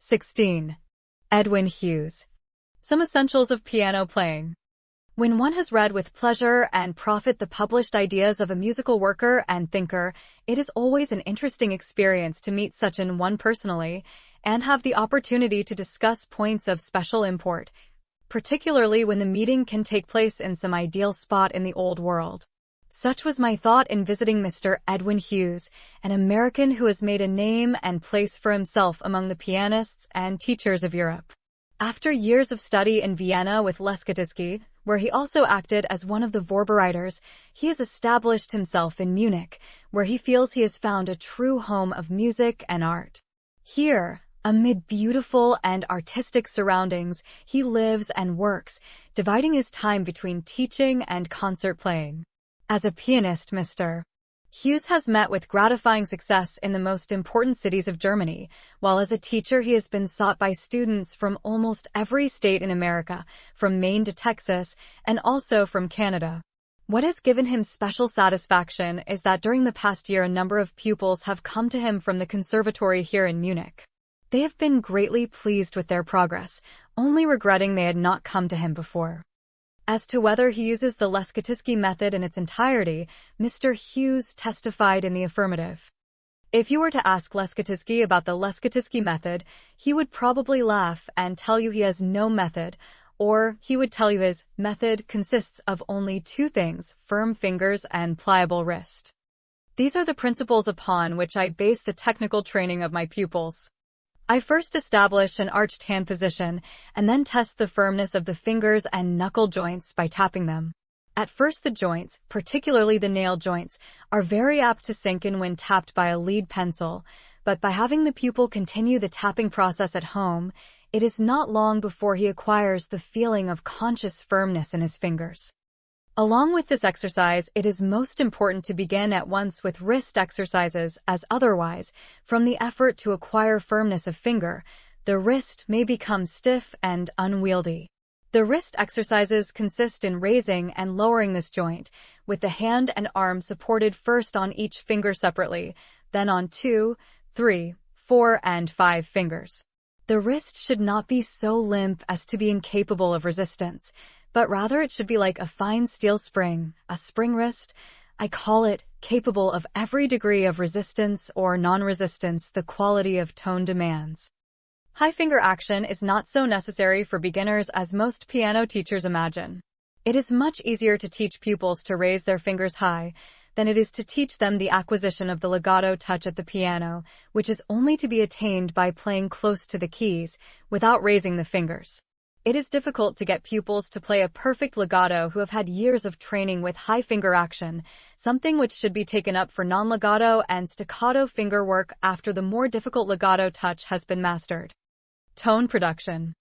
16. Edwin Hughes. Some essentials of piano playing. When one has read with pleasure and profit the published ideas of a musical worker and thinker, it is always an interesting experience to meet such an one personally and have the opportunity to discuss points of special import, particularly when the meeting can take place in some ideal spot in the old world. Such was my thought in visiting Mr. Edwin Hughes, an American who has made a name and place for himself among the pianists and teachers of Europe. After years of study in Vienna with Leschetizky, where he also acted as one of the Vorbereiters, he has established himself in Munich, where he feels he has found a true home of music and art. Here, amid beautiful and artistic surroundings, he lives and works, dividing his time between teaching and concert playing. As a pianist, Mr. Hughes has met with gratifying success in the most important cities of Germany, while as a teacher he has been sought by students from almost every state in America, from Maine to Texas, and also from Canada. What has given him special satisfaction is that during the past year a number of pupils have come to him from the conservatory here in Munich. They have been greatly pleased with their progress, only regretting they had not come to him before. As to whether he uses the Leschetizky method in its entirety, Mr. Hughes testified in the affirmative. If you were to ask Leschetizky about the Leschetizky method, he would probably laugh and tell you he has no method, or he would tell you his method consists of only two things: firm fingers and pliable wrist. These are the principles upon which I base the technical training of my pupils. I first establish an arched hand position and then test the firmness of the fingers and knuckle joints by tapping them. At first the joints, particularly the nail joints, are very apt to sink in when tapped by a lead pencil, but by having the pupil continue the tapping process at home, it is not long before he acquires the feeling of conscious firmness in his fingers. Along with this exercise, it is most important to begin at once with wrist exercises, as otherwise, from the effort to acquire firmness of finger, the wrist may become stiff and unwieldy. The wrist exercises consist in raising and lowering this joint, with the hand and arm supported first on each finger separately, then on 2, 3, 4, and 5 fingers. The wrist should not be so limp as to be incapable of resistance, but rather it should be like a fine steel spring, a spring wrist. I call it, capable of every degree of resistance or non-resistance the quality of tone demands. High finger action is not so necessary for beginners as most piano teachers imagine. It is much easier to teach pupils to raise their fingers high than it is to teach them the acquisition of the legato touch at the piano, which is only to be attained by playing close to the keys, without raising the fingers. It is difficult to get pupils to play a perfect legato who have had years of training with high finger action, something which should be taken up for non-legato and staccato finger work after the more difficult legato touch has been mastered. Tone production.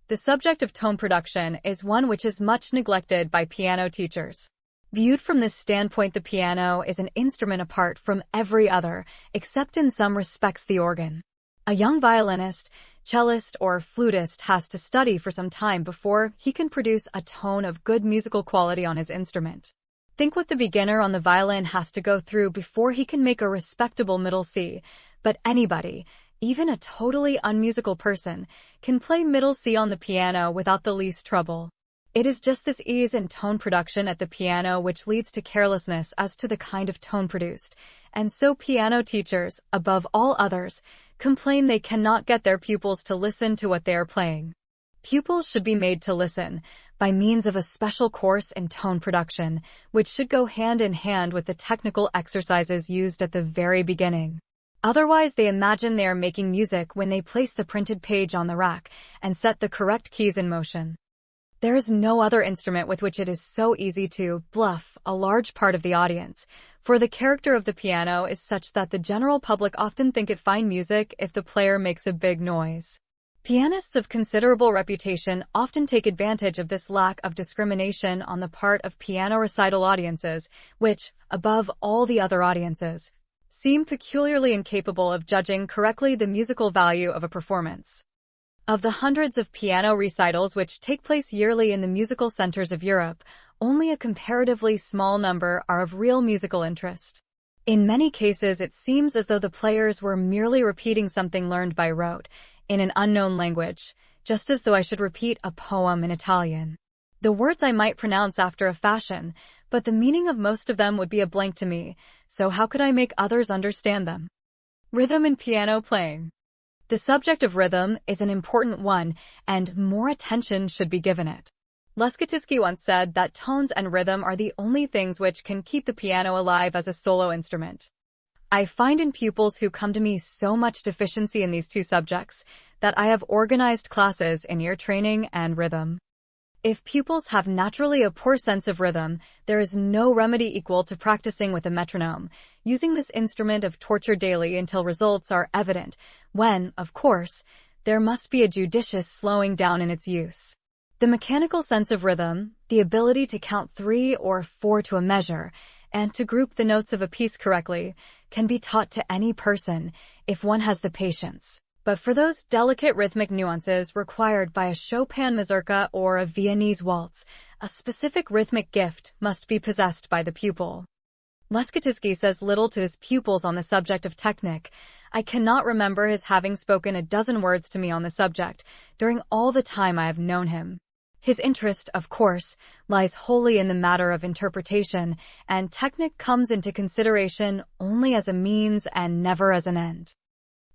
The subject of tone production is one which is much neglected by piano teachers. Viewed from this standpoint, the piano is an instrument apart from every other, except in some respects the organ. A young violinist, cellist, or flutist has to study for some time before he can produce a tone of good musical quality on his instrument. Think what the beginner on the violin has to go through before he can make a respectable middle C, but anybody, even a totally unmusical person, can play middle C on the piano without the least trouble. It is just this ease in tone production at the piano which leads to carelessness as to the kind of tone produced, and so piano teachers, above all others, complain they cannot get their pupils to listen to what they are playing. Pupils should be made to listen, by means of a special course in tone production, which should go hand in hand with the technical exercises used at the very beginning. Otherwise they imagine they are making music when they place the printed page on the rack and set the correct keys in motion. There is no other instrument with which it is so easy to bluff a large part of the audience, for the character of the piano is such that the general public often think it fine music if the player makes a big noise. Pianists of considerable reputation often take advantage of this lack of discrimination on the part of piano recital audiences, which, above all the other audiences, seem peculiarly incapable of judging correctly the musical value of a performance. Of the hundreds of piano recitals which take place yearly in the musical centers of Europe, only a comparatively small number are of real musical interest. In many cases, it seems as though the players were merely repeating something learned by rote, in an unknown language, just as though I should repeat a poem in Italian. The words I might pronounce after a fashion, but the meaning of most of them would be a blank to me, so how could I make others understand them? Rhythm in piano playing. The subject of rhythm is an important one, and more attention should be given it. Leschetizky once said that tones and rhythm are the only things which can keep the piano alive as a solo instrument. I find in pupils who come to me so much deficiency in these two subjects that I have organized classes in ear training and rhythm. If pupils have naturally a poor sense of rhythm, there is no remedy equal to practicing with a metronome, using this instrument of torture daily until results are evident, when, of course, there must be a judicious slowing down in its use. The mechanical sense of rhythm, the ability to count 3 or 4 to a measure, and to group the notes of a piece correctly, can be taught to any person if one has the patience. But for those delicate rhythmic nuances required by a Chopin mazurka or a Viennese waltz, a specific rhythmic gift must be possessed by the pupil. Leschetizky says little to his pupils on the subject of technique. I cannot remember his having spoken a dozen words to me on the subject during all the time I have known him. His interest, of course, lies wholly in the matter of interpretation, and technique comes into consideration only as a means and never as an end.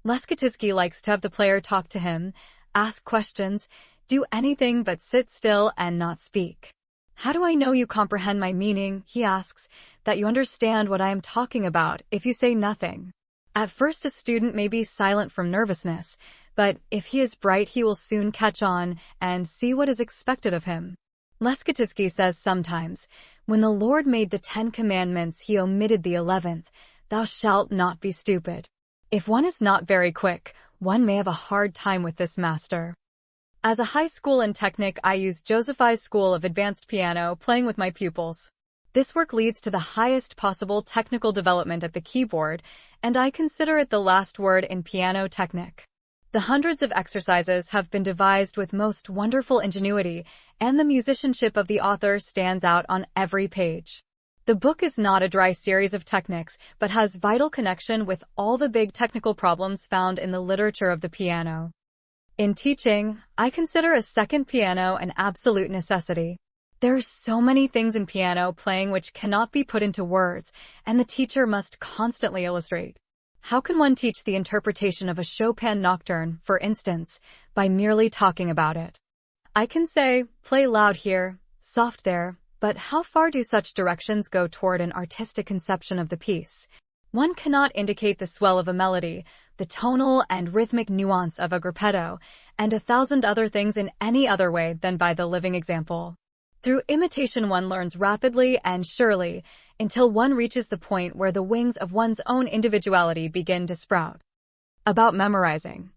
Leschetizky likes to have the player talk to him, ask questions, do anything but sit still and not speak. How do I know you comprehend my meaning, he asks, that you understand what I am talking about if you say nothing? At first a student may be silent from nervousness, but if he is bright he will soon catch on and see what is expected of him. Leschetizky says sometimes, when the Lord made the 10 commandments he omitted the 11th, thou shalt not be stupid. If one is not very quick, one may have a hard time with this master. As a high school in technique, I use Josephi's School of Advanced Piano playing with my pupils. This work leads to the highest possible technical development at the keyboard, and I consider it the last word in piano technique. The hundreds of exercises have been devised with most wonderful ingenuity, and the musicianship of the author stands out on every page. The book is not a dry series of techniques, but has vital connection with all the big technical problems found in the literature of the piano. In teaching, I consider a second piano an absolute necessity. There are so many things in piano playing which cannot be put into words, and the teacher must constantly illustrate. How can one teach the interpretation of a Chopin nocturne, for instance, by merely talking about it? I can say, play loud here, soft there, but how far do such directions go toward an artistic conception of the piece? One cannot indicate the swell of a melody, the tonal and rhythmic nuance of a gruppetto, and 1,000 other things in any other way than by the living example. Through imitation one learns rapidly and surely, until one reaches the point where the wings of one's own individuality begin to sprout. About memorizing.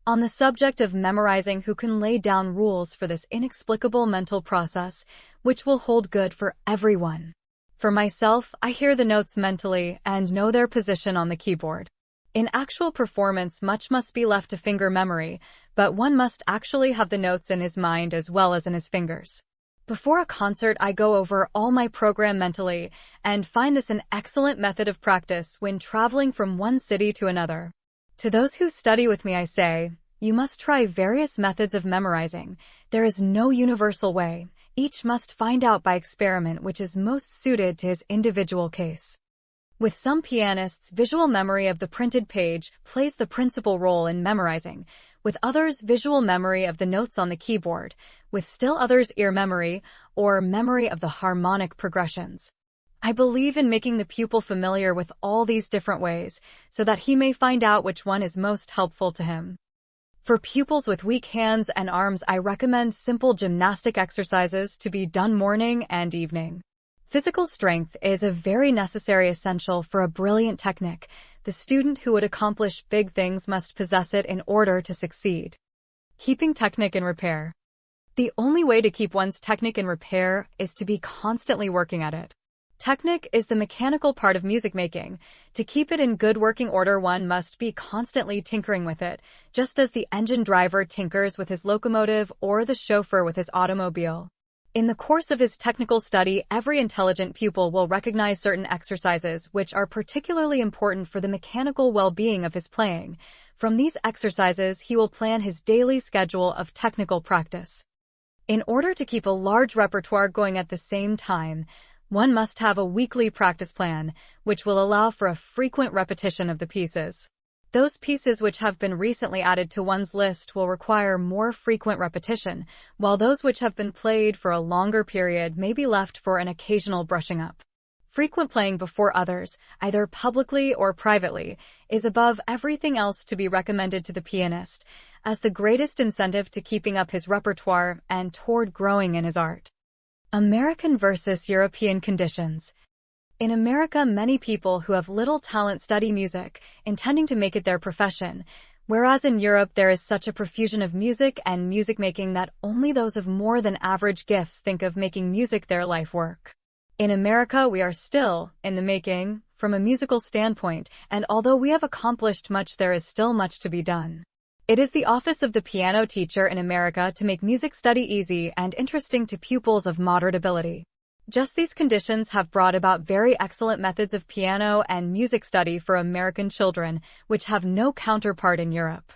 On the subject of memorizing, who can lay down rules for this inexplicable mental process, which will hold good for everyone? For myself, I hear the notes mentally and know their position on the keyboard. In actual performance, much must be left to finger memory, but one must actually have the notes in his mind as well as in his fingers. Before a concert, I go over all my program mentally and find this an excellent method of practice when traveling from one city to another. To those who study with me, I say, you must try various methods of memorizing. There is no universal way. Each must find out by experiment which is most suited to his individual case. With some pianists, visual memory of the printed page plays the principal role in memorizing. With others, visual memory of the notes on the keyboard. With still others, ear memory, or memory of the harmonic progressions. I believe in making the pupil familiar with all these different ways, so that he may find out which one is most helpful to him. For pupils with weak hands and arms, I recommend simple gymnastic exercises to be done morning and evening. Physical strength is a very necessary essential for a brilliant technique. The student who would accomplish big things must possess it in order to succeed. Keeping technique in repair. The only way to keep one's technique in repair is to be constantly working at it. Technique is the mechanical part of music making. To keep it in good working order, one must be constantly tinkering with it, just as the engine driver tinkers with his locomotive or the chauffeur with his automobile. In the course of his technical study, every intelligent pupil will recognize certain exercises which are particularly important for the mechanical well-being of his playing. From these exercises, he will plan his daily schedule of technical practice. In order to keep a large repertoire going at the same time, one must have a weekly practice plan, which will allow for a frequent repetition of the pieces. Those pieces which have been recently added to one's list will require more frequent repetition, while those which have been played for a longer period may be left for an occasional brushing up. Frequent playing before others, either publicly or privately, is above everything else to be recommended to the pianist, as the greatest incentive to keeping up his repertoire and toward growing in his art. American versus European conditions. In America, many people who have little talent study music, intending to make it their profession, whereas in Europe there is such a profusion of music and music making that only those of more than average gifts think of making music their life work. In America, we are still in the making, from a musical standpoint, and although we have accomplished much, there is still much to be done. It is the office of the piano teacher in America to make music study easy and interesting to pupils of moderate ability. Just these conditions have brought about very excellent methods of piano and music study for American children, which have no counterpart in Europe.